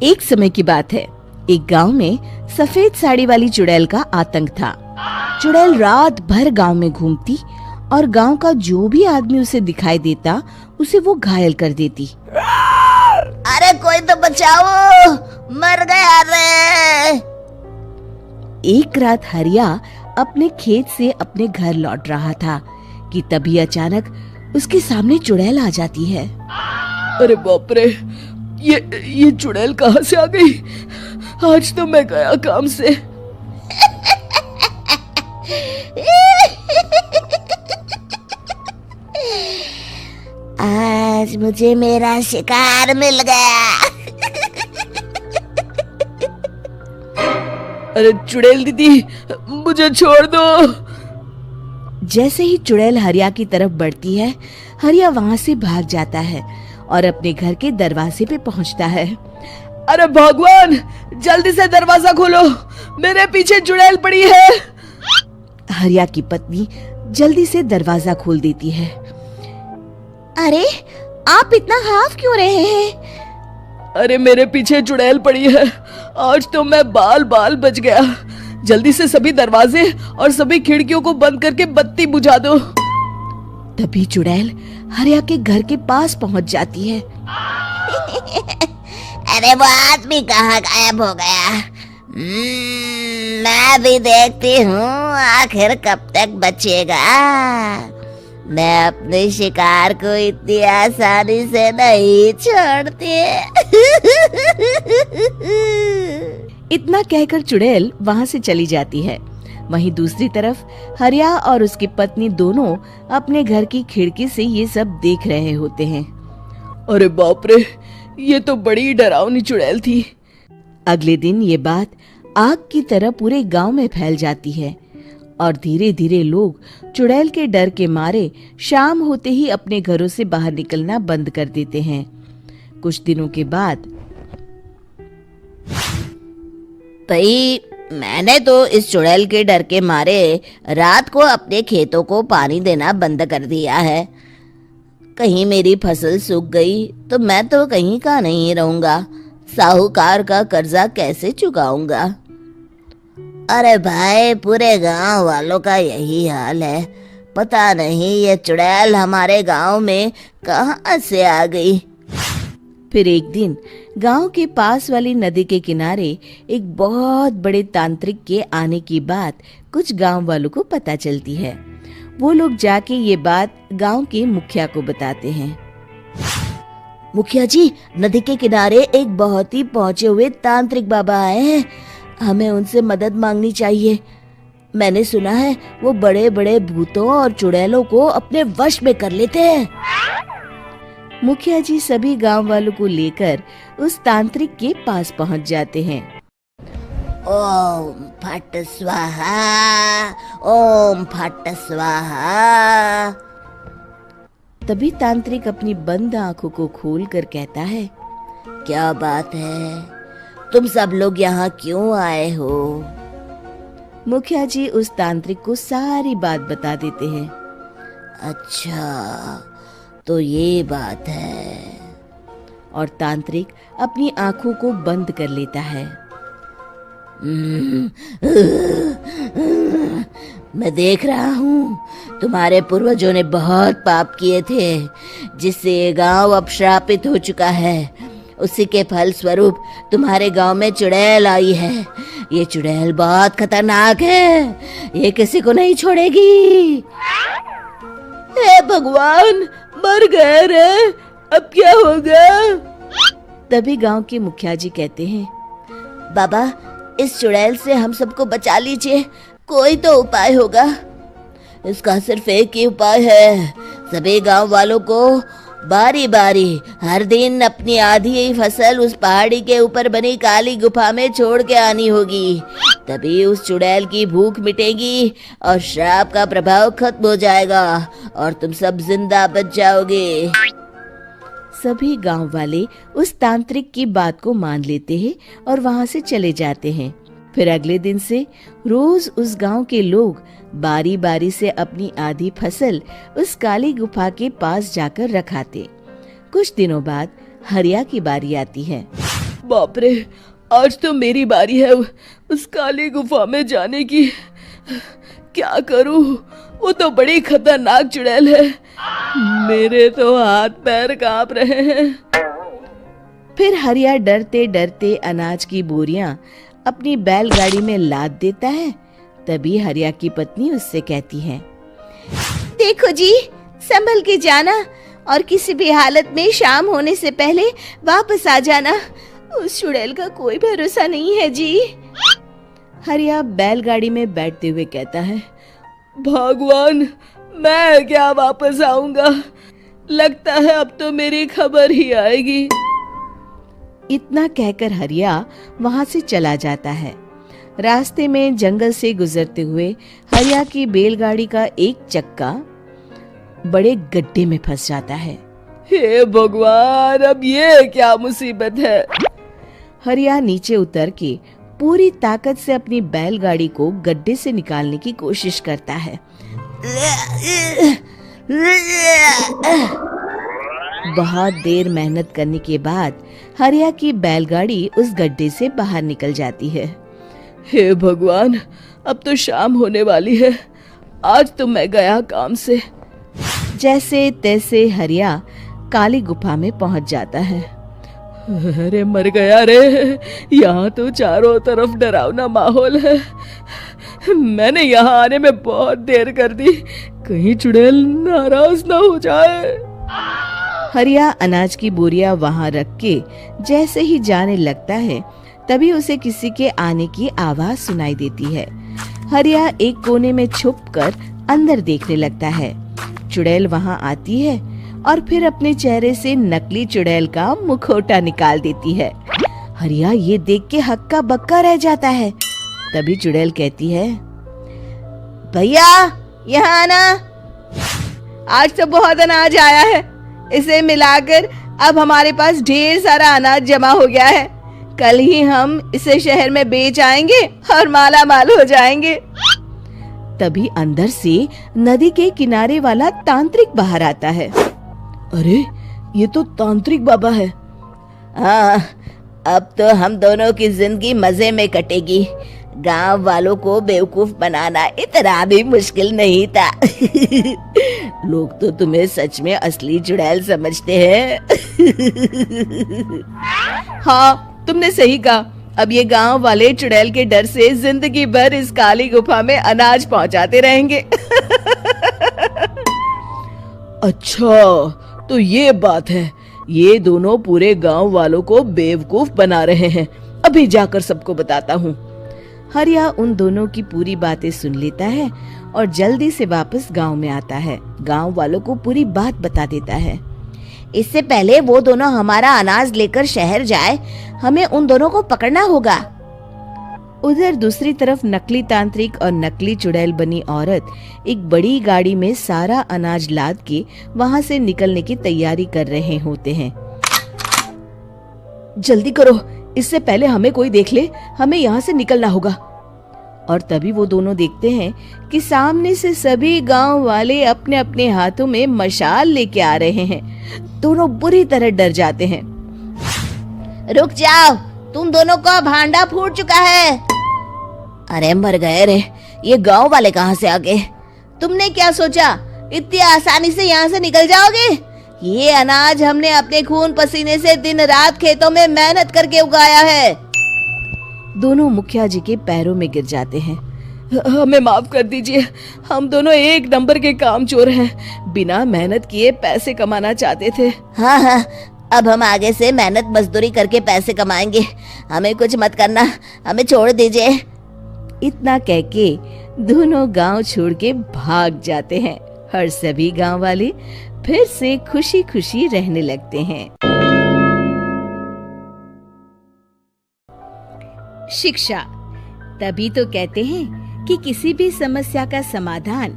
एक समय की बात है। एक गांव में सफेद साड़ी वाली चुड़ैल का आतंक था। चुड़ैल रात भर गांव में घूमती और गांव का जो भी आदमी उसे दिखाई देता उसे वो घायल कर देती। अरे कोई तो बचाओ, मर गया रे। एक रात हरिया अपने खेत से अपने घर लौट रहा था कि तभी अचानक उसके सामने चुड़ैल आ जाती है। अरे बाप रे, ये चुड़ैल कहाँ से आ गई? आज तो मैं गया काम से। आज मुझे मेरा शिकार मिल गया। अरे चुड़ैल दीदी, मुझे छोड़ दो। जैसे ही चुड़ैल हरिया की तरफ बढ़ती है, हरिया वहाँ से भाग जाता है और अपने घर के दरवाजे पे पहुँचता है। अरे भगवान, जल्दी से दरवाजा खोलो, मेरे पीछे चुड़ैल पड़ी है। हरिया की पत्नी जल्दी से दरवाजा खोल देती है। अरे आप इतना हाफ क्यों रहे हैं? अरे मेरे पीछे चुड़ैल पड़ी है, आज तो मैं बाल बाल बच गया। जल्दी से सभी दरवाजे और सभी खिड़कियों को बंद करके बत्ती बुझा दो। तभी चुड़ैल हरिया के घर के पास पहुंच जाती है। अरे वो आदमी कहाँ गायब हो गया? मैं भी देखती हूँ आखिर कब तक बचेगा। मैं अपने शिकार को इतनी आसानी से नहीं छोड़ती। इतना कहकर चुड़ैल वहाँ से चली जाती है। वहीं दूसरी तरफ हरिया और उसकी पत्नी दोनों अपने घर की खिड़की से ये सब देख रहे होते हैं। अरे बाप रे, ये तो बड़ी डरावनी चुड़ैल थी। अगले दिन ये बात आग की तरह पूरे गांव में फैल जाती है और धीरे धीरे लोग चुड़ैल के डर के मारे शाम होते ही अपने घरों से बाहर निकलना बंद कर देते हैं। कुछ दिनों के बाद भाई, मैंने तो इस चुड़ैल के डर के मारे रात को अपने खेतों को पानी देना बंद कर दिया है। कहीं मेरी फसल सूख गई तो मैं तो कहीं का नहीं रहूंगा। साहूकार का कर्जा कैसे चुकाऊंगा? अरे भाई, पूरे गांव वालों का यही हाल है। पता नहीं ये चुड़ैल हमारे गांव में कहां से आ गई। फिर एक दिन गांव के पास वाली नदी के किनारे एक बहुत बड़े तांत्रिक के आने की बात कुछ गांव वालों को पता चलती है। वो लोग जाके ये बात गांव के मुखिया को बताते हैं। मुखिया जी, नदी के किनारे एक बहुत ही पहुंचे हुए तांत्रिक बाबा आए हैं। हमें उनसे मदद मांगनी चाहिए। मैंने सुना है वो बड़े बड़े भूतों और चुड़ैलों को अपने वश में कर लेते हैं। मुखिया जी सभी गांव वालों को लेकर उस तांत्रिक के पास पहुंच जाते हैं। ओम फट स्वाहा, ओम फट स्वाहा। तभी तांत्रिक अपनी बंद आंखों को खोलकर कहता है, क्या बात है? तुम सब लोग यहाँ क्यों आए हो? मुखिया जी उस तांत्रिक को सारी बात बता देते हैं। अच्छा, तो ये बात है। और तांत्रिक अपनी आंखों को बंद कर लेता है। मैं देख रहा हूँ तुम्हारे पूर्वजों ने बहुत पाप किए थे, जिससे ये गांव अब श्रापित हो चुका है। उसी के फल स्वरूप तुम्हारे गांव में चुड़ैल आई है। ये चुड़ैल बहुत खतरनाक है, ये किसी को नहीं छोड़ेगी। हे भगवान, मर गए रे, अब क्या होगा? तभी गांव के मुखिया जी कहते हैं, बाबा, इस चुड़ैल से हम सबको बचा लीजिए, कोई तो उपाय होगा। इसका सिर्फ एक ही उपाय है। सभी गांव वालों को बारी बारी हर दिन अपनी आधी फसल उस पहाड़ी के ऊपर बनी काली गुफा में छोड़ के आनी होगी। तभी उस चुड़ैल की भूख मिटेगी और श्राप का प्रभाव खत्म हो जाएगा और तुम सब जिंदा बच जाओगे। सभी गांव वाले उस तांत्रिक की बात को मान लेते हैं और वहां से चले जाते हैं। फिर अगले दिन से रोज उस गांव के लोग बारी बारी से अपनी आधी फसल उस काली गुफा के पास जाकर रखाते। कुछ दिनों बाद हरिया की बारी आती है। बाप रे, आज तो मेरी बारी है उस काली गुफा में जाने की। क्या करूं, वो तो बड़ी खतरनाक चुड़ैल है। मेरे तो हाथ पैर कांप रहे हैं। फिर हरिया डरते डरते अनाज की बोरियां अपनी बैलगाड़ी में लाद देता है। तभी हरिया की पत्नी उससे कहती है, देखो जी, संभल के जाना और किसी भी हालत में शाम होने से पहले वापस आ जाना। उस चुड़ैल का कोई भरोसा नहीं है जी। हरिया बैलगाड़ी में बैठते हुए कहता है, भगवान, मैं क्या वापस आऊंगा? लगता है अब तो मेरी खबर ही आएगी। इतना कहकर हरिया वहां से चला जाता है। रास्ते में जंगल से गुजरते हुए हरिया की बैलगाड़ी का एक चक्का बड़े गड्ढे में फंस जाता है। हे भगवान, अब ये क्या मुसीबत है? हरिया नीचे उतर के पूरी ताकत से अपनी बैलगाड़ी को गड्ढे से निकालने की कोशिश करता है। बहुत देर मेहनत करने के बाद हरिया की बैलगाड़ी उस गड्ढे से बाहर निकल जाती है। हे भगवान, अब तो शाम होने वाली है। आज तो मैं गया काम से। जैसे तैसे हरिया काली गुफा में पहुंच जाता है। अरे मर गया रे, यहाँ तो चारों तरफ डरावना माहौल है। मैंने यहाँ आने में बहुत देर कर दी, कहीं चुड़ैल नाराज ना हो जाए। हरिया अनाज की बोरिया वहां रख के जैसे ही जाने लगता है, तभी उसे किसी के आने की आवाज सुनाई देती है। हरिया एक कोने में छुपकर अंदर देखने लगता है। चुड़ैल वहां आती है और फिर अपने चेहरे से नकली चुड़ैल का मुखौटा निकाल देती है। हरिया ये देख के हक्का बक्का रह जाता है। तभी चुड़ैल कहती है, भैया यहाँ आना। आज तो बहुत अनाज आया है, इसे मिलाकर अब हमारे पास ढेर सारा अनाज जमा हो गया है। कल ही हम इसे शहर में बेच आएंगे और माला माल हो जाएंगे। तभी अंदर से नदी के किनारे वाला तांत्रिक बाहर आता है। अरे, ये तो तांत्रिक बाबा है। हाँ, अब तो हम दोनों की जिंदगी मजे में कटेगी। गांव वालों को बेवकूफ बनाना इतना भी मुश्किल नहीं था। लोग तो तुम्हें सच में असली चुड़ैल समझते हैं। हाँ, तुमने सही कहा। अब ये गांव वाले चुड़ैल के डर से जिंदगी भर इस काली गुफा में अनाज पहुंचाते रहेंगे। अच्छा, तो ये बात है। ये दोनों पूरे गांव वालों को बेवकूफ बना रहे हैं। अभी जाकर सबको बताता हूँ। हरिया उन दोनों की पूरी बातें सुन लेता है और जल्दी से वापस गांव में आता है। गांव वालों को पूरी बात बता देता है। इससे पहले वो दोनों हमारा अनाज लेकर शहर जाए, हमें उन दोनों को पकड़ना होगा। उधर दूसरी तरफ नकली तांत्रिक और नकली चुड़ैल बनी औरत एक बड़ी गाड़ी में सारा अनाज लाद के वहां से निकलने की तैयारी कर रहे होते हैं। जल्दी करो, इससे पहले हमें कोई देख ले। हमें यहाँ से निकलना होगा। और तभी वो दोनों देखते हैं कि सामने से सभी गांव वाले अपने अपने हाथों में मशाल लेके आ रहे हैं। दोनों बुरी तरह डर जाते हैं। रुक जाओ, तुम दोनों का भांडा फूट चुका है। अरे मर गए रे, ये गांव वाले कहाँ से आ गए? तुमने क्या सोचा इतनी आसानी से यहाँ से निकल जाओगे? ये अनाज हमने अपने खून पसीने से दिन रात खेतों में मेहनत करके उगाया है। दोनों मुखिया जी के पैरों में गिर जाते हैं। हमें माफ कर दीजिए, हम दोनों एक नंबर के कामचोर हैं। बिना मेहनत किए पैसे कमाना चाहते थे। हाँ, अब हम आगे से मेहनत मजदूरी करके पैसे कमाएंगे। हमें कुछ मत करना, हमें छोड़ दीजिए। इतना कह के दोनों गांव छोड़ के भाग जाते हैं और सभी गांव वाले फिर से खुशी खुशी रहने लगते हैं। शिक्षा, तभी तो कहते हैं कि किसी भी समस्या का समाधान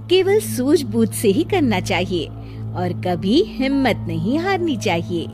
केवल सूझबूझ से ही करना चाहिए और कभी हिम्मत नहीं हारनी चाहिए।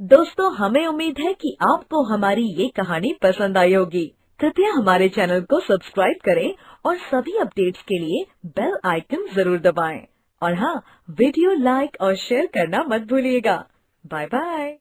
दोस्तों, हमें उम्मीद है कि आपको हमारी ये कहानी पसंद आई होगी। कृपया हमारे चैनल को सब्सक्राइब करें और सभी अपडेट्स के लिए बेल आइकन जरूर दबाएं। और हाँ, वीडियो लाइक और शेयर करना मत भूलिएगा। Bye bye.